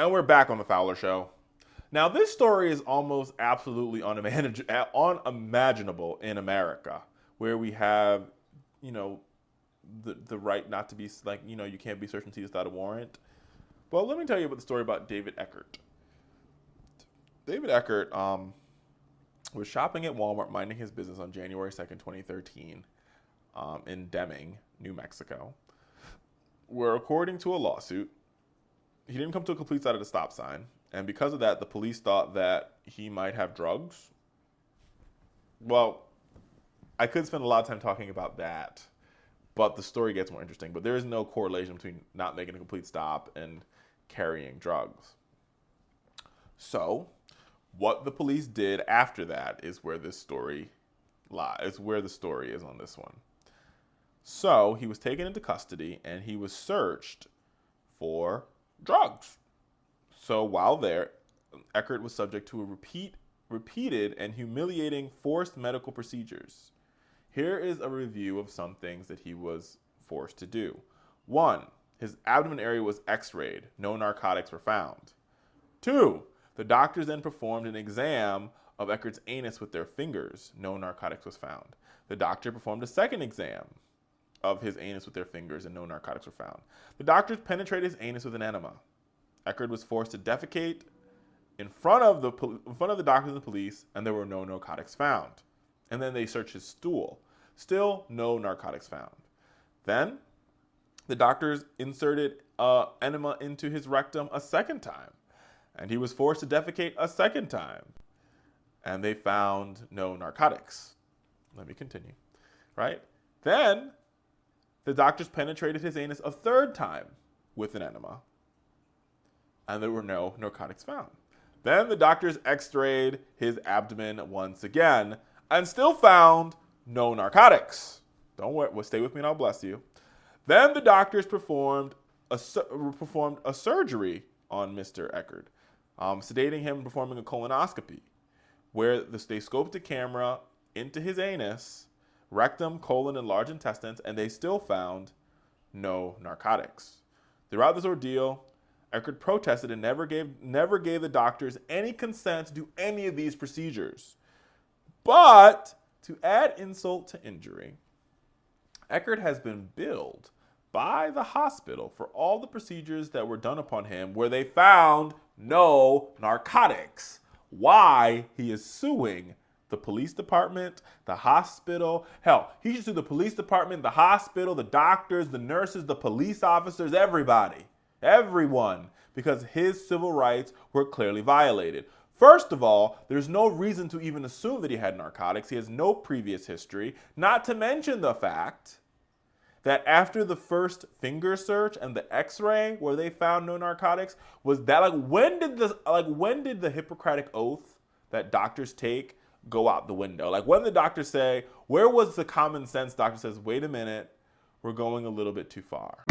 And we're back on the Fowler Show. Now, this story is almost absolutely unimaginable in America, where we have, the right not to be, you can't be search and seized without a warrant. Well, let me tell you about the story about David Eckert. David Eckert was shopping at Walmart, minding his business on January 2nd, 2013, in Deming, New Mexico, where, according to a lawsuit, he didn't come to a complete stop at a stop sign, and because of that, the police thought that he might have drugs. Well, I could spend a lot of time talking about that, but the story gets more interesting. But there is no correlation between not making a complete stop and carrying drugs. So, what the police did after that is where this story lies, where the story is on this one. So, he was taken into custody, and he was searched for drugs. So while there, Eckert was subject to repeated and humiliating forced medical procedures. Here is a review of some things that he was forced to do. 1, his abdomen area was x-rayed. No narcotics were found. 2, the doctors then performed an exam of Eckert's anus with their fingers. No narcotics was found. The doctor performed a second exam of his anus with their fingers, and no narcotics were found. The doctors penetrated his anus with an enema. Eckert was forced to defecate in front of the doctors and the police, and there were no narcotics found. And then they searched his stool. Still, no narcotics found. Then, the doctors inserted enema into his rectum a second time, and he was forced to defecate a second time, and they found no narcotics. Let me continue. Right? Then, the doctors penetrated his anus a third time with an enema, and there were no narcotics found. Then the doctors x-rayed his abdomen once again and still found no narcotics. Don't worry, stay with me and I'll bless you. Then the doctors performed a surgery on Mr. Eckert, sedating him and performing a colonoscopy, where they scoped a camera into his anus, rectum, colon, and large intestines, and they still found no narcotics. Throughout this ordeal, Eckert protested and never gave the doctors any consent to do any of these procedures. But to add insult to injury, Eckert has been billed by the hospital for all the procedures that were done upon him where they found no narcotics. Why he is suing the police department, the hospital. Hell, he should sue the police department, the hospital, the doctors, the nurses, the police officers, everybody. Everyone, because his civil rights were clearly violated. First of all, there's no reason to even assume that he had narcotics. He has no previous history, not to mention the fact that after the first finger search and the x-ray where they found no narcotics, was that when did the Hippocratic oath that doctors take go out the window? When the doctors say, where was the common sense doctor says, wait a minute, we're going a little bit too far.